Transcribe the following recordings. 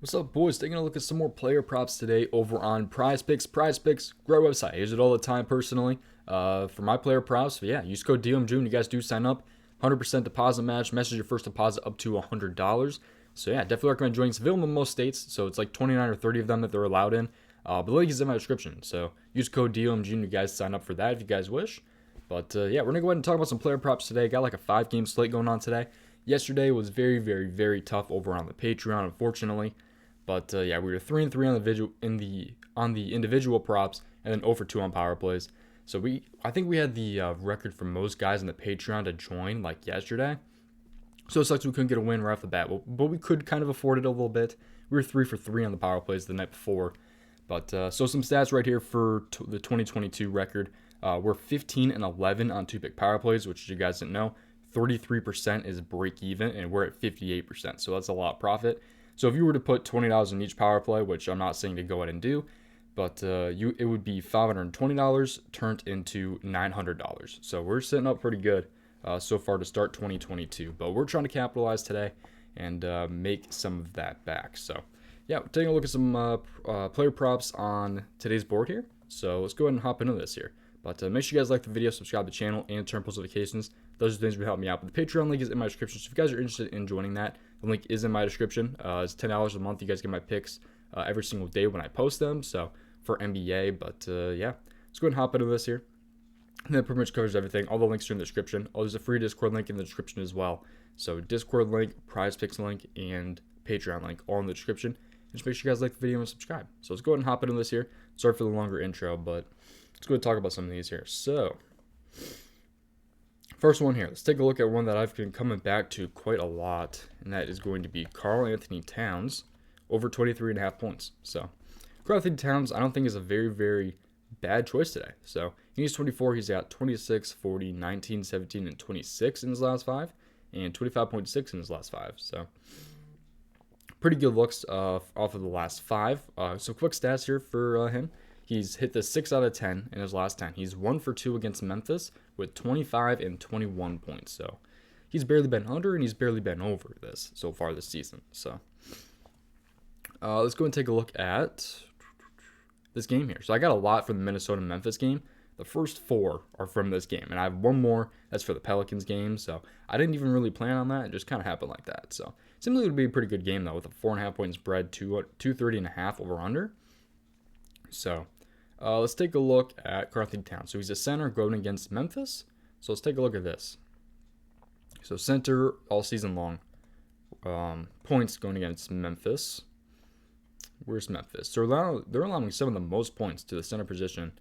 What's up, boys? Taking a look at some more player props today over on prizepicks. Prizepicks, great website. I use it all the time personally for my player props. So yeah, use code DOMG when you guys do sign up. 100% deposit match. Message your first deposit up to $100. So yeah, definitely recommend joining. It's available in most states, so it's like 29 or 30 of them that they're allowed in. But the link is in my description. So use code DOMG when you guys sign up for that if you guys wish. But yeah, we're going to go ahead and talk about some player props today. Got like a 5-game slate going on today. Yesterday was very, very, very tough over on the Patreon, unfortunately. But yeah, we were 3-3 on the individual props, and then 0-2 on power plays. So I think we had the record for most guys in the Patreon to join like yesterday. So it sucks we couldn't get a win right off the bat, but we could kind of afford it a little bit. We were 3-for-3 on the power plays the night before. But so some stats right here for the 2022 record. We're 15-11 on 2-pick power plays, which you guys didn't know. 33% is break even, and we're at 58%. So that's a lot of profit. So if you were to put $20 in each power play, which I'm not saying to go ahead and do, but it would be $520 turned into $900. So we're sitting up pretty good so far to start 2022. But we're trying to capitalize today and make some of that back. So yeah, we're taking a look at some player props on today's board here. So let's go ahead and hop into this here. But make sure you guys like the video, subscribe to the channel, and turn post notifications. Those are things that would help me out. But the Patreon link is in my description. So if you guys are interested in joining that, the link is in my description. It's $10 a month. You guys get my picks every single day when I post them. So for NBA, but yeah, let's go ahead and hop into this here. And that pretty much covers everything. All the links are in the description. Oh, there's a free Discord link in the description as well. So Discord link, prizepicks link, and Patreon link all in the description. And just make sure you guys like the video and subscribe. So let's go ahead and hop into this here. Sorry for the longer intro, but let's go ahead and talk about some of these here. So first one here, let's take a look at one that I've been coming back to quite a lot, and that is going to be KarlAnthony Towns over 23.5 points. So KarlAnthony Towns, I don't think is a very, very bad choice today. So he's 24. He's got 26, 40, 19, 17, and 26 in his last 5, and 25.6 in his last 5. So pretty good looks off of the last 5. So quick stats here for him. He's hit the 6 out of 10 in his last 10. He's 1-for-2 against Memphis with 25 and 21 points. So he's barely been under and he's barely been over this so far this season. So let's go and take a look at this game here. So I got a lot from the Minnesota-Memphis game. The first 4 are from this game, and I have one more that's for the Pelicans game. So I didn't even really plan on that. It just kind of happened like that. So seems like it would be a pretty good game though, with a 4.5-point spread, 230.5 over under. So let's take a look at KarlAnthony Towns. So he's a center going against Memphis. So let's take a look at this. So center all season long. Points going against Memphis. Where's Memphis? So they're allowing some of the most points to the center position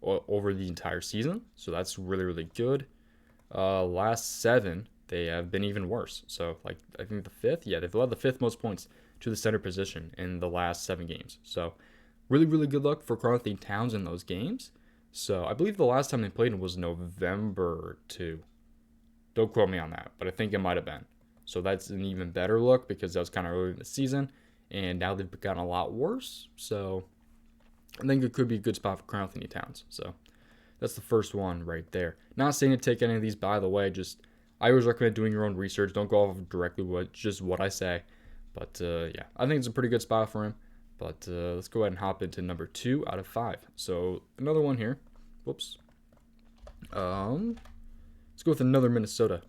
over the entire season. So that's really, really good. Last 7, they have been even worse. So like I think the 5th. Yeah, they've allowed the 5th most points to the center position in the last 7 games. So really, really good luck for KarlAnthony Towns in those games. So I believe the last time they played was November 2. Don't quote me on that, but I think it might have been. So that's an even better look because that was kind of early in the season, and now they've gotten a lot worse. So I think it could be a good spot for KarlAnthony Towns. So that's the first one right there. Not saying to take any of these, by the way. Just I always recommend doing your own research. Don't go off of directly what I say. But yeah, I think it's a pretty good spot for him. But let's go ahead and hop into number 2 out of 5. So another one here. Whoops. Let's go with another Minnesota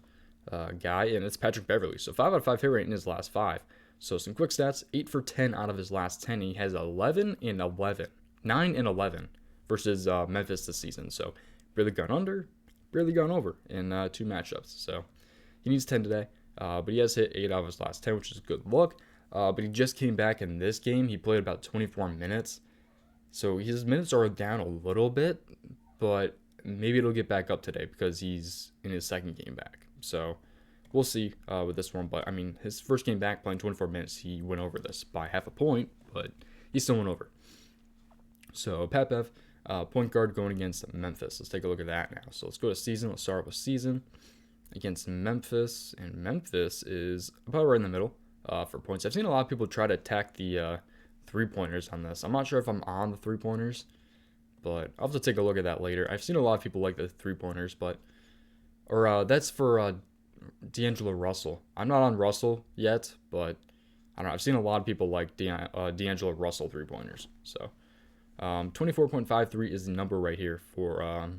guy, and it's Patrick Beverley. So 5 out of 5 hit rate in his last 5. So some quick stats: 8 for 10 out of his last 10. He has 11 and 11, 9 and 11 versus Memphis this season. So barely gone under, barely gone over in 2 matchups. So he needs 10 today, but he has hit 8 out of his last 10, which is a good look. But he just came back in this game. He played about 24 minutes. So his minutes are down a little bit, but maybe it'll get back up today because he's in his second game back. So we'll see with this one. But, I mean, his first game back playing 24 minutes, he went over this by half a point, but he still went over. So Pat Bev, point guard going against Memphis. Let's take a look at that now. So let's go to season. Let's start with season against Memphis. And Memphis is about right in the middle. For points. I've seen a lot of people try to attack the 3-pointers on this. I'm not sure if I'm on the 3-pointers, but I'll have to take a look at that later. I've seen a lot of people like the 3-pointers, but that's for D'Angelo Russell. I'm not on Russell yet, but I don't know. I've seen a lot of people like D'Angelo Russell 3-pointers. So 24.53 is the number right here for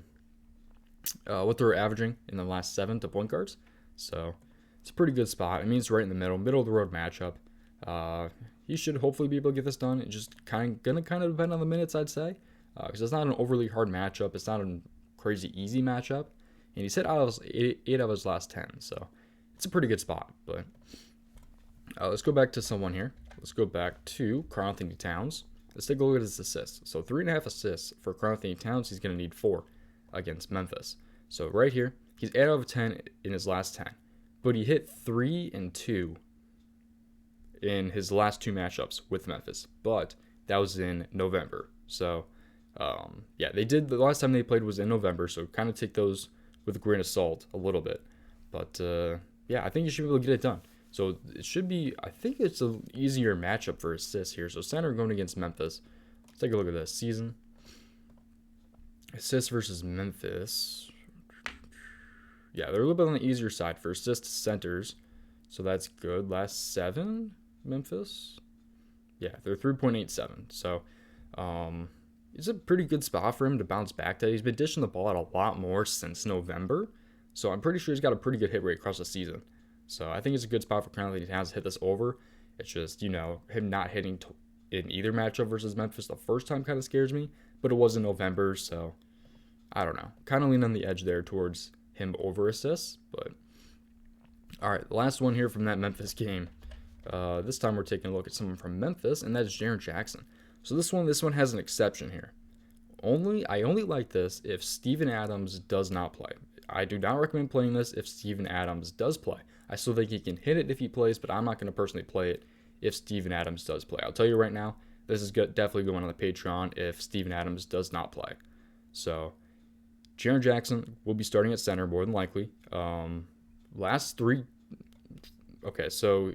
what they're averaging in the last 7 to point guards. So it's a pretty good spot. I mean, it's right in the middle of the road matchup. He should hopefully be able to get this done. It's just gonna kind of depend on the minutes, I'd say, because it's not an overly hard matchup. It's not a crazy easy matchup, and he's hit eight of his last 10, so it's a pretty good spot. But let's go back to someone here. Let's go back to KarlAnthony Towns. Let's take a look at his assists. So 3.5 assists for KarlAnthony Towns. He's gonna need 4 against Memphis. So right here, he's 8 out of 10 in his last 10, but he hit 3 and 2 in his last 2 matchups with Memphis, but that was in November. So, yeah, they did, the last time they played was in November, so kind of take those with a grain of salt a little bit. But, yeah, I think you should be able to get it done. So it should be, I think it's an easier matchup for assists here. So center going against Memphis. Let's take a look at this season. Assists versus Memphis. Yeah, they're a little bit on the easier side for assist centers. So that's good. Last 7, Memphis. Yeah, they're 3.87. So it's a pretty good spot for him to bounce back to. He's been dishing the ball out a lot more since November. So I'm pretty sure he's got a pretty good hit rate across the season. So I think it's a good spot for KarlAnthony Towns to hit this over. It's just, him not hitting in either matchup versus Memphis the first time kind of scares me. But it was in November, so I don't know. Kind of lean on the edge there towards him over assists. But all right, the last one here from that Memphis game. This time we're taking a look at someone from Memphis, and that is Jaren Jackson. So this one has an exception here. I only like this if Steven Adams does not play. I do not recommend playing this if Steven Adams does play. I still think he can hit it if he plays, but I'm not going to personally play it if Steven Adams does play. I'll tell you right now, this is definitely going on the Patreon if Steven Adams does not play. So Jaren Jackson will be starting at center more than likely. Last 3. Okay, so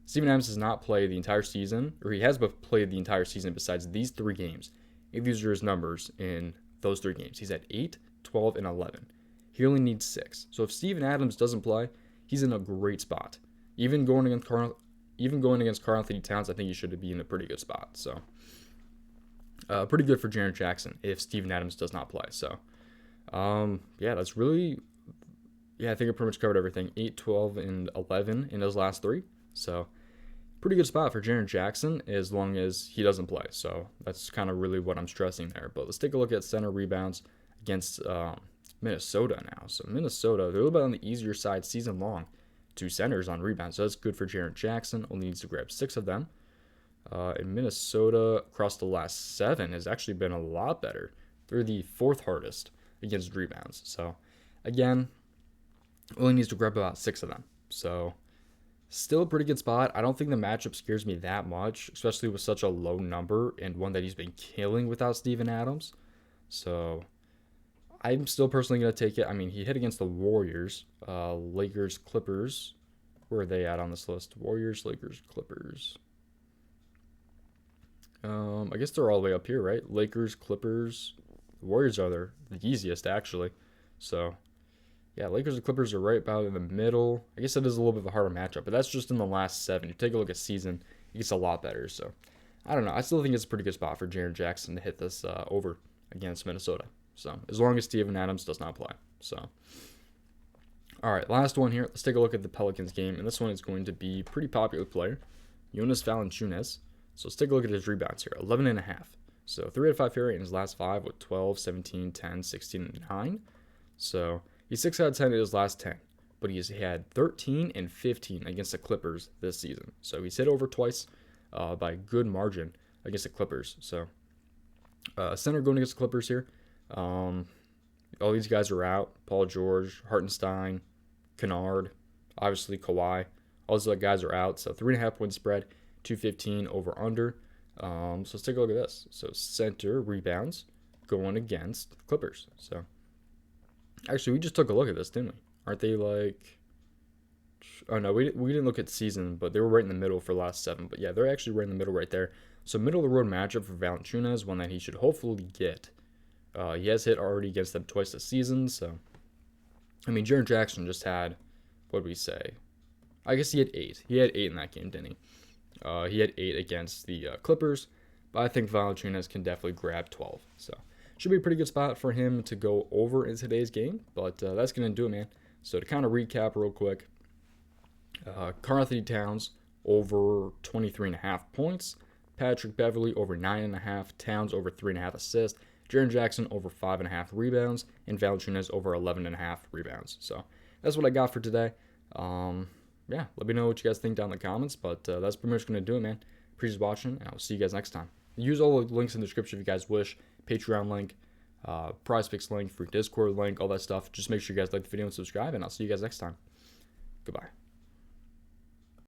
Steven Adams does not play the entire season, or he has played the entire season besides these 3 games. And these are his numbers in those 3 games. He's at 8, 12, and 11. He only needs 6. So if Steven Adams doesn't play, he's in a great spot. Even going against KarlAnthony Towns, I think he should be in a pretty good spot. So pretty good for Jaren Jackson if Steven Adams does not play. So yeah, that's really, I think I pretty much covered everything. 8, 12, and 11 in those last 3. So pretty good spot for Jaren Jackson as long as he doesn't play. So that's kind of really what I'm stressing there. But let's take a look at center rebounds against Minnesota now. So Minnesota, they're a little bit on the easier side season long to centers on rebounds. So that's good for Jaren Jackson. Only needs to grab 6 of them. And Minnesota across the last 7 has actually been a lot better. They're the 4th hardest against rebounds. So again, only needs to grab about 6 of them. So still a pretty good spot. I don't think the matchup scares me that much, especially with such a low number and one that he's been killing without Steven Adams. So I'm still personally going to take it. I mean, he hit against the Warriors, Lakers, Clippers. Where are they at on this list? Warriors, Lakers, Clippers. I guess they're all the way up here, right? Lakers, Clippers. The Warriors are the easiest, actually. So, yeah, Lakers and Clippers are right about in the middle. I guess it is a little bit of a harder matchup, but that's just in the last 7. You take a look at season, it gets a lot better. So, I don't know. I still think it's a pretty good spot for Jaren Jackson to hit this over against Minnesota. So, as long as Steven Adams does not play. So, all right, last one here. Let's take a look at the Pelicans game, and this one is going to be a pretty popular player, Jonas Valancon. So, let's take a look at his rebounds here, 11.5. So, 3 out of 5 here in his last 5 with 12, 17, 10, 16, and 9. So, he's 6 out of 10 in his last 10, but he's had 13 and 15 against the Clippers this season. So, he's hit over twice by a good margin against the Clippers. So, center going against the Clippers here. All these guys are out. Paul George, Hartenstein, Kennard, obviously Kawhi. All these guys are out. So 3.5 point spread, 215 over under. So let's take a look at this. So center rebounds going against Clippers. So actually, we just took a look at this, didn't we? Aren't they like? Oh no, we didn't look at season, but they were right in the middle for the last 7. But yeah, they're actually right in the middle right there. So middle of the road matchup for Valanciunas, one that he should hopefully get. He has hit already against them twice this season, so I mean, Jaren Jackson just had, what did we say? I guess he had 8. He had 8 in that game, didn't he? He had 8 against the Clippers, but I think Valanciunas can definitely grab 12. So should be a pretty good spot for him to go over in today's game, but that's going to do it, man. So to kind of recap real quick, KarlAnthony Towns over 23.5 points, Patrick Beverley over 9.5, Towns over 3.5 assists, Jaren Jackson over 5.5 rebounds, and Valanciunas over 11.5 rebounds. So that's what I got for today. Yeah, let me know what you guys think down in the comments, but that's pretty much going to do it, man. Appreciate watching, and I'll see you guys next time. Use all the links in the description if you guys wish. Patreon link, prizepicks link, free Discord link, all that stuff. Just make sure you guys like the video and subscribe, and I'll see you guys next time. Goodbye.